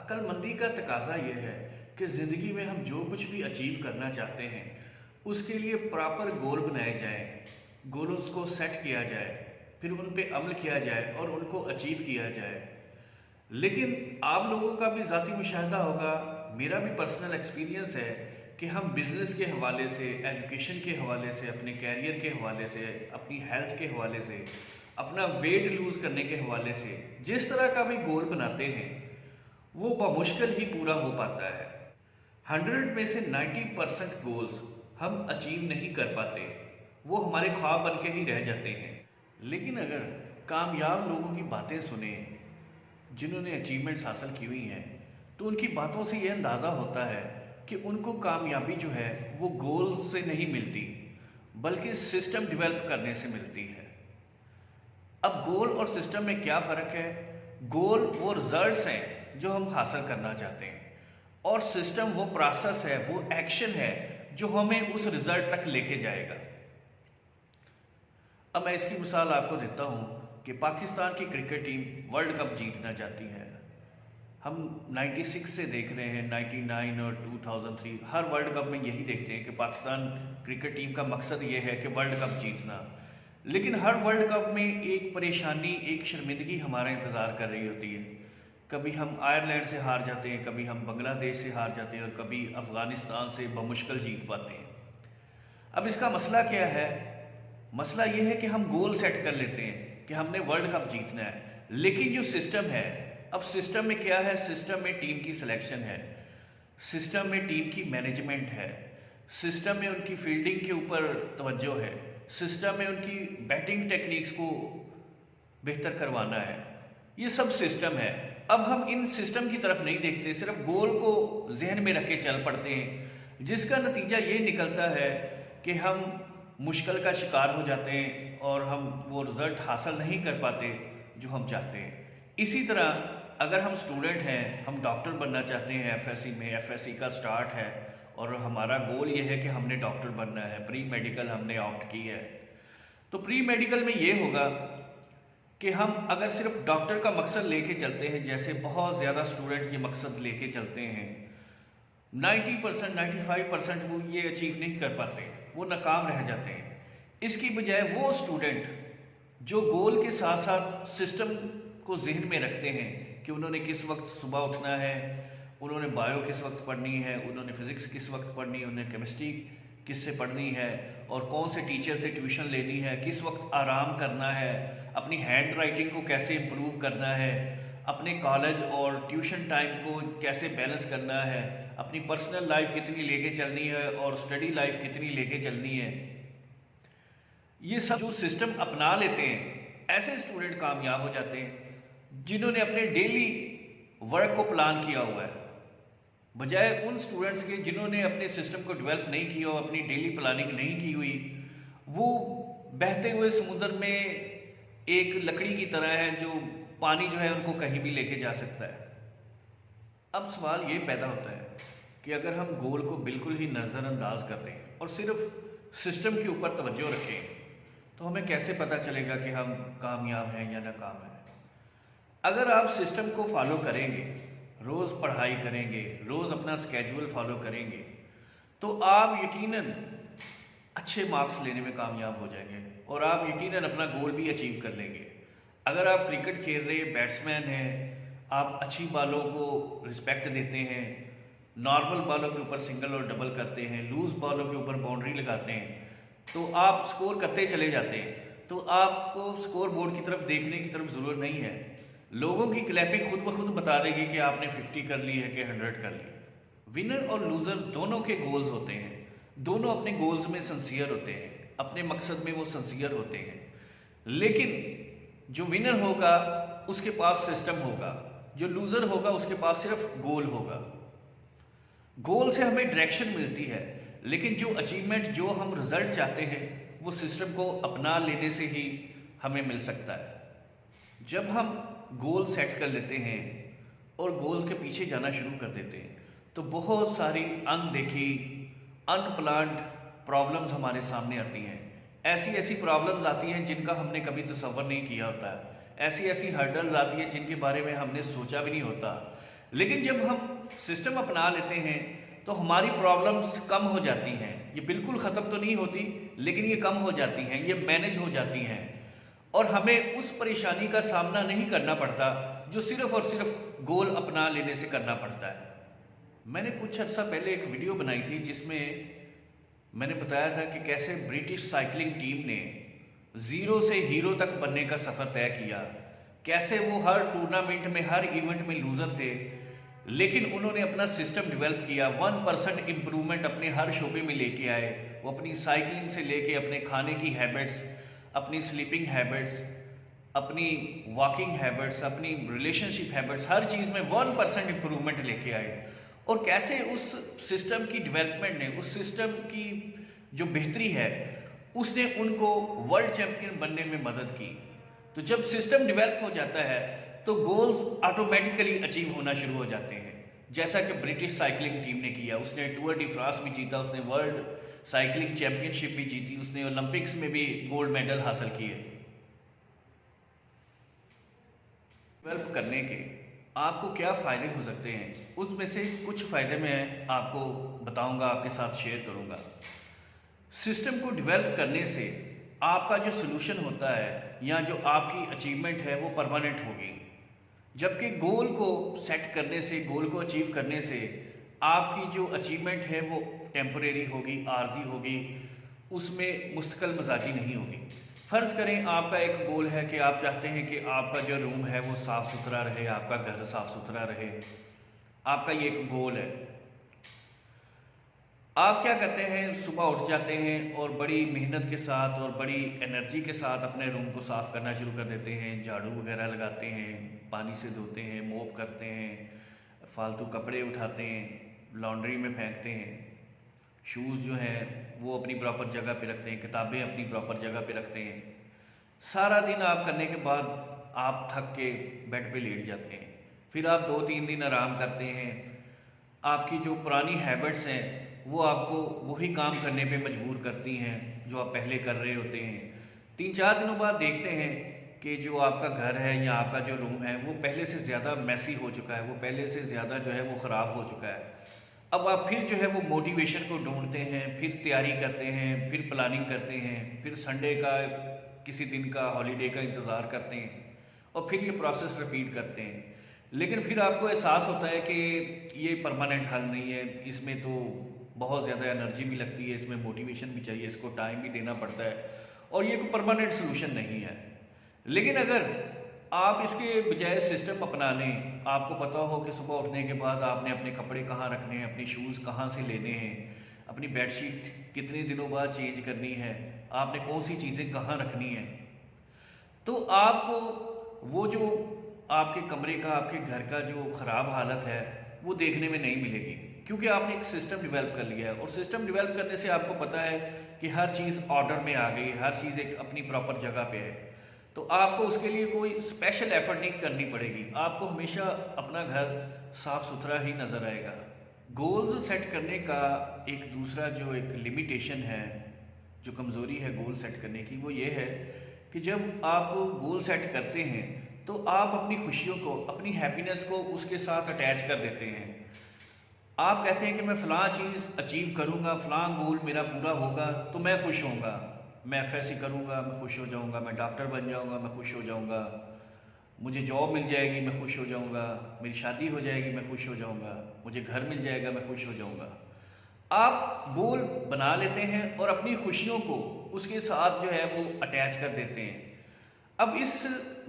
अक्लमंदी का तकाजा यह है कि ज़िंदगी में हम जो कुछ भी अचीव करना चाहते हैं उसके लिए प्रॉपर गोल बनाए जाएं, गोल्स को सेट किया जाए, फिर उन पे अमल किया जाए और उनको अचीव किया जाए। लेकिन आप लोगों का भी ज़ाती मुशाहिदा होगा, मेरा भी पर्सनल एक्सपीरियंस है कि हम बिज़नेस के हवाले से, एजुकेशन के हवाले से, अपने कैरियर के हवाले से, अपनी हेल्थ के हवाले से, अपना वेट लूज़ करने के हवाले से जिस तरह का भी गोल बनाते हैं वो बमुश्किल ही पूरा हो पाता है। 100 में से 90% गोल्स हम अचीव नहीं कर पाते, वो हमारे ख्वाब बन के ही रह जाते हैं। लेकिन अगर कामयाब लोगों की बातें सुने जिन्होंने अचीवमेंट्स हासिल की हुई हैं तो उनकी बातों से ये अंदाज़ा होता है कि उनको कामयाबी जो है वो गोल्स से नहीं मिलती बल्कि सिस्टम डेवलप करने से मिलती है। अब गोल और सिस्टम में क्या फ़र्क है? गोल वो रिजल्ट्स हैं जो हम हासिल करना चाहते हैं और सिस्टम वो प्रोसेस है, वो एक्शन है जो हमें उस रिजल्ट तक लेके जाएगा। अब मैं इसकी मिसाल आपको देता हूँ कि पाकिस्तान की क्रिकेट टीम वर्ल्ड कप जीतना चाहती है। हम 96 से देख रहे हैं, 99 और 2003 हर वर्ल्ड कप में यही देखते हैं कि पाकिस्तान क्रिकेट टीम का मकसद ये है कि वर्ल्ड कप जीतना। लेकिन हर वर्ल्ड कप में एक परेशानी, एक शर्मिंदगी हमारा इंतज़ार कर रही होती है। कभी हम आयरलैंड से हार जाते हैं, कभी हम बांग्लादेश से हार जाते हैं और कभी अफ़गानिस्तान से बमुश्किल जीत पाते हैं। अब इसका मसला क्या है? मसला ये है कि हम गोल सेट कर लेते हैं कि हमने वर्ल्ड कप जीतना है, लेकिन जो सिस्टम है, अब सिस्टम में क्या है? सिस्टम में टीम की सिलेक्शन है, सिस्टम में टीम की मैनेजमेंट है, सिस्टम में उनकी फील्डिंग के ऊपर तवज्जो है, सिस्टम में उनकी बैटिंग टेक्निक्स को बेहतर करवाना है। ये सब सिस्टम है। अब हम इन सिस्टम की तरफ नहीं देखते, सिर्फ गोल को जहन में रख के चल पड़ते हैं, जिसका नतीजा ये निकलता है कि हम मुश्किल का शिकार हो जाते हैं और हम वो रिज़ल्ट हासिल नहीं कर पाते जो हम चाहते हैं। इसी तरह अगर हम स्टूडेंट हैं, हम डॉक्टर बनना चाहते हैं, एफएससी में, एफएससी का स्टार्ट है और हमारा गोल ये है कि हमने डॉक्टर बनना है, प्री मेडिकल हमने ऑप्ट की है, तो प्री मेडिकल में ये होगा कि हम अगर सिर्फ डॉक्टर का मकसद लेके चलते हैं, जैसे बहुत ज़्यादा स्टूडेंट ये मकसद लेके चलते हैं, 90% 95% वो ये अचीव नहीं कर पाते, वो नाकाम रह जाते हैं। इसकी बजाय वो स्टूडेंट जो गोल के साथ साथ सिस्टम को जहन में रखते हैं कि उन्होंने किस वक्त सुबह उठना है, उन्होंने बायो किस वक्त पढ़नी है, उन्होंने फिज़िक्स किस वक्त पढ़नी है, उन्हें केमिस्ट्री किस से पढ़नी है और कौन से टीचर से ट्यूशन लेनी है, किस वक्त आराम करना है, अपनी हैंड राइटिंग को कैसे इम्प्रूव करना है, अपने कॉलेज और ट्यूशन टाइम को कैसे बैलेंस करना है, अपनी पर्सनल लाइफ कितनी लेके चलनी है और स्टडी लाइफ कितनी लेके चलनी है। ये सब जो सिस्टम अपना लेते हैं, ऐसे स्टूडेंट कामयाब हो जाते हैं जिन्होंने अपने डेली वर्क को प्लान किया हुआ है, बजाय उन स्टूडेंट्स के जिन्होंने अपने सिस्टम को डेवलप नहीं किया और अपनी डेली प्लानिंग नहीं की हुई। वो बहते हुए समुद्र में एक लकड़ी की तरह है जो पानी जो है उनको कहीं भी लेके जा सकता है। अब सवाल ये पैदा होता है कि अगर हम गोल को बिल्कुल ही नज़रअंदाज कर दें और सिर्फ सिस्टम के ऊपर तवज्जो रखें तो हमें कैसे पता चलेगा कि हम कामयाब हैं या नाकाम हैं? अगर आप सिस्टम को फॉलो करेंगे, रोज़ पढ़ाई करेंगे, रोज़ अपना स्केड्यूल फॉलो करेंगे, तो आप यकीनन अच्छे मार्क्स लेने में कामयाब हो जाएंगे और आप यकीनन अपना गोल भी अचीव कर लेंगे। अगर आप क्रिकेट खेल रहे बैट्समैन हैं, आप अच्छी बालों को रिस्पेक्ट देते हैं, नॉर्मल बालों के ऊपर सिंगल और डबल करते हैं, लूज बालों के ऊपर बाउंड्री लगाते हैं, तो आप स्कोर करते चले जाते हैं। तो आपको स्कोर बोर्ड की तरफ देखने की तरफ ज़रूरत नहीं है, लोगों की क्लैपिंग खुद ब खुद बता देगी कि आपने 50 कर ली है कि 100 कर ली है। विनर और लूज़र दोनों के गोल्स होते हैं, दोनों अपने गोल्स में सिंसियर होते हैं, अपने मकसद में वो सिंसियर होते हैं। लेकिन जो विनर होगा उसके पास सिस्टम होगा, जो लूज़र होगा उसके पास सिर्फ गोल होगा। गोल से हमें डायरेक्शन मिलती है, लेकिन जो अचीवमेंट, जो हम रिजल्ट चाहते हैं, वो सिस्टम को अपना लेने से ही हमें मिल सकता है। जब हम गोल सेट कर लेते हैं और गोल्स के पीछे जाना शुरू कर देते हैं तो बहुत सारी अनदेखी, अनप्लान्ड प्रॉब्लम्स हमारे सामने आती हैं। ऐसी ऐसी प्रॉब्लम्स आती हैं जिनका हमने कभी तसव्वुर नहीं किया होता है, ऐसी ऐसी हर्डल्स आती हैं जिनके बारे में हमने सोचा भी नहीं होता। लेकिन जब हम सिस्टम अपना लेते हैं तो हमारी प्रॉब्लम्स कम हो जाती हैं। ये बिल्कुल ख़त्म तो नहीं होती, लेकिन ये कम हो जाती हैं, ये मैनेज हो जाती हैं और हमें उस परेशानी का सामना नहीं करना पड़ता जो सिर्फ और सिर्फ गोल अपना लेने से करना पड़ता है। मैंने कुछ अर्सा पहले एक वीडियो बनाई थी जिसमें मैंने बताया था कि कैसे ब्रिटिश साइकिलिंग टीम ने ज़ीरो से हीरो तक बनने का सफ़र तय किया। कैसे वो हर टूर्नामेंट में, हर इवेंट में लूज़र थे, लेकिन उन्होंने अपना सिस्टम डेवलप किया। 1% इम्प्रूवमेंट अपने हर शोबे में लेके आए। वो अपनी साइकिलिंग से लेके अपने खाने की हैबिट्स, अपनी स्लीपिंग हैबिट्स, अपनी वॉकिंग हैबिट्स, अपनी रिलेशनशिप हैबिट्स, हर चीज़ में 1% इम्प्रूवमेंट लेके आए। और कैसे उस सिस्टम की डेवलपमेंट ने, उस सिस्टम की जो बेहतरी है, उसने उनको वर्ल्ड चैंपियन बनने में मदद की। तो जब सिस्टम डेवलप हो जाता है तो गोल्स ऑटोमेटिकली अचीव होना शुरू हो जाते हैं। जैसा कि ब्रिटिश साइकिलिंग टीम ने किया, उसने टूर डी फ्रांस भी जीता, उसने वर्ल्ड साइकिलिंग चैंपियनशिप भी जीती, उसने ओलंपिक्स में भी गोल्ड मेडल हासिल किए। डेवलप करने के आपको क्या फ़ायदे हो सकते हैं, उसमें से कुछ फ़ायदे मैं आपको बताऊंगा, आपके साथ शेयर करूंगा। सिस्टम को डेवलप करने से आपका जो सोल्यूशन होता है या जो आपकी अचीवमेंट है वो परमानेंट होगी, जबकि गोल को सेट करने से, गोल को अचीव करने से आपकी जो अचीवमेंट है वो टेम्परेरी होगी, आर्जी होगी, उसमें मुस्तकिल मजाजी नहीं होगी। फ़र्ज़ करें आपका एक गोल है कि आप चाहते हैं कि आपका जो रूम है वो साफ़ सुथरा रहे, आपका घर साफ़ सुथरा रहे, आपका ये एक गोल है। आप क्या करते हैं, सुबह उठ जाते हैं और बड़ी मेहनत के साथ और बड़ी एनर्जी के साथ अपने रूम को साफ़ करना शुरू कर देते हैं, झाड़ू वगैरह लगाते हैं, पानी से धोते हैं, मोप करते हैं, फालतू कपड़े उठाते हैं, लॉन्ड्री में फेंकते हैं, शूज़ जो हैं वो अपनी प्रॉपर जगह पे रखते हैं, किताबें अपनी प्रॉपर जगह पे रखते हैं। सारा दिन आप करने के बाद आप थक के बेड पे लेट जाते हैं, फिर आप 2-3 दिन आराम करते हैं। आपकी जो पुरानी हैबिट्स हैं वो आपको वही काम करने पे मजबूर करती हैं जो आप पहले कर रहे होते हैं। 3-4 दिनों बाद देखते हैं कि जो आपका घर है या आपका जो रूम है वो पहले से ज़्यादा मैसी हो चुका है, वो पहले से ज़्यादा जो है वो ख़राब हो चुका है। अब आप फिर जो है वो मोटिवेशन को ढूंढते हैं, फिर तैयारी करते हैं, फिर प्लानिंग करते हैं, फिर संडे का, किसी दिन का, हॉलीडे का इंतज़ार करते हैं और फिर ये प्रोसेस रिपीट करते हैं। लेकिन फिर आपको एहसास होता है कि ये परमानेंट हल नहीं है, इसमें तो बहुत ज़्यादा एनर्जी भी लगती है, इसमें मोटिवेशन भी चाहिए, इसको टाइम भी देना पड़ता है और ये कोई परमानेंट सोल्यूशन नहीं है। लेकिन अगर आप इसके बजाय सिस्टम अपना लें, आपको पता हो कि सुबह उठने के बाद आपने अपने कपड़े कहाँ रखने हैं, अपने शूज़ कहाँ से लेने हैं, अपनी बेडशीट कितने दिनों बाद चेंज करनी है, आपने कौन सी चीज़ें कहाँ रखनी हैं, तो आपको वो जो आपके कमरे का, आपके घर का जो ख़राब हालत है वो देखने में नहीं मिलेगी, क्योंकि आपने एक सिस्टम डेवलप कर लिया है। और सिस्टम डेवलप करने से आपको पता है कि हर चीज़ ऑर्डर में आ गई, हर चीज़ एक अपनी प्रॉपर जगह पे है, तो आपको उसके लिए कोई स्पेशल एफर्ट नहीं करनी पड़ेगी। आपको हमेशा अपना घर साफ़ सुथरा ही नज़र आएगा। गोल्स सेट करने का एक दूसरा जो एक लिमिटेशन है, जो कमज़ोरी है गोल सेट करने की, वो ये है कि जब आप गोल सेट करते हैं तो आप अपनी खुशियों को, अपनी हैप्पीनेस को उसके साथ अटैच कर देते हैं। आप कहते हैं कि मैं फ़लाँ चीज़ अचीव करूँगा, फ़लाँ गोल मेरा पूरा होगा तो मैं खुश होऊंगा, मैं एफएससी करूँगा मैं खुश हो जाऊँगा, मैं डॉक्टर बन जाऊँगा मैं खुश हो जाऊँगा, मुझे जॉब मिल जाएगी मैं खुश हो जाऊँगा, मेरी शादी हो जाएगी मैं खुश हो जाऊँगा, मुझे घर मिल जाएगा मैं खुश हो जाऊँगा। आप गोल बना लेते हैं और अपनी खुशियों को उसके साथ जो है वो अटैच कर देते हैं। अब इस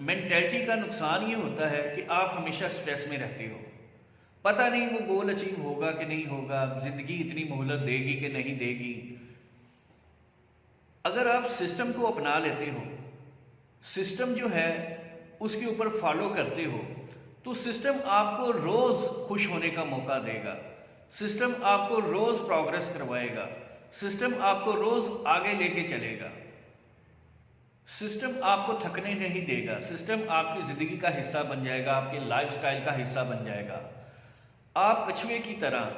मेंटेलिटी का नुकसान ये होता है कि आप हमेशा स्ट्रेस में रहते हो, पता नहीं वो गोल अचीव होगा कि नहीं होगा, ज़िंदगी इतनी मोहलत देगी कि नहीं देगी। अगर आप सिस्टम को अपना लेते हो, सिस्टम जो है उसके ऊपर फॉलो करते हो, तो सिस्टम आपको रोज़ खुश होने का मौका देगा, सिस्टम आपको रोज़ प्रोग्रेस करवाएगा, सिस्टम आपको रोज़ आगे लेके चलेगा, सिस्टम आपको थकने नहीं देगा, सिस्टम आपकी ज़िंदगी का हिस्सा बन जाएगा, आपके लाइफस्टाइल का हिस्सा बन जाएगा। आप कछुए की तरह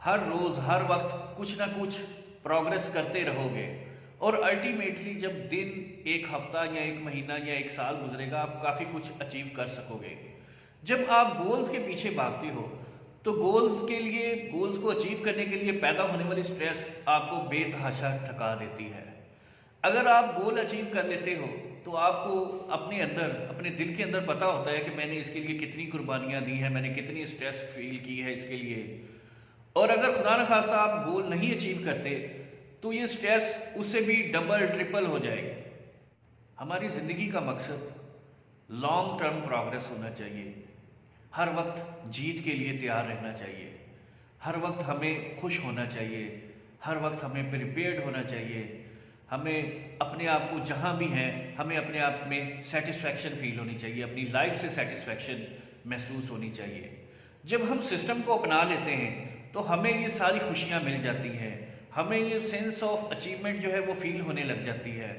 हर रोज़ हर वक्त कुछ ना कुछ प्रोग्रेस करते रहोगे और अल्टीमेटली जब दिन, एक हफ्ता या एक महीना या एक साल गुजरेगा, आप काफ़ी कुछ अचीव कर सकोगे। जब आप गोल्स के पीछे भागते हो तो गोल्स को अचीव करने के लिए पैदा होने वाली स्ट्रेस आपको बेतहाशा थका देती है। अगर आप गोल अचीव कर लेते हो तो आपको अपने दिल के अंदर पता होता है कि मैंने इसके लिए कितनी कुर्बानियां दी हैं, मैंने कितनी स्ट्रेस फील की है इसके लिए। और अगर खुदा न खास्ता आप गोल नहीं अचीव करते तो ये स्ट्रेस उससे भी डबल ट्रिपल हो जाएगी। हमारी ज़िंदगी का मकसद लॉन्ग टर्म प्रोग्रेस होना चाहिए। हर वक्त जीत के लिए तैयार रहना चाहिए, हर वक्त हमें खुश होना चाहिए, हर वक्त हमें प्रिपेयर्ड होना चाहिए। हमें अपने आप को जहाँ भी हैं हमें अपने आप में सेटिस्फैक्शन फील होनी चाहिए, अपनी लाइफ से सेटिस्फैक्शन महसूस होनी चाहिए। जब हम सिस्टम को अपना लेते हैं तो हमें ये सारी खुशियाँ मिल जाती हैं, हमें ये सेंस ऑफ अचीवमेंट जो है वो फील होने लग जाती है,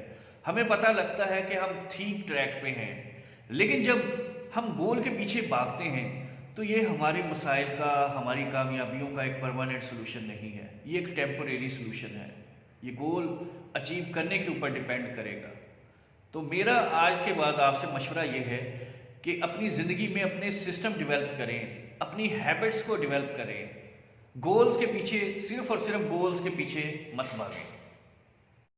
हमें पता लगता है कि हम ठीक ट्रैक पे हैं। लेकिन जब हम गोल के पीछे भागते हैं तो ये हमारे मसाइल का, हमारी कामयाबियों का एक परमानेंट सोल्यूशन नहीं है, ये एक टेम्परेरी सोल्यूशन है। ये गोल अचीव करने के ऊपर डिपेंड करेगा। तो मेरा आज के बाद आपसे मशवरा ये है कि अपनी ज़िंदगी में अपने सिस्टम डेवलप करें, अपनी हैबिट्स को डेवलप करें। गोल्स के पीछे, सिर्फ और सिर्फ गोल्स के पीछे मत भागें।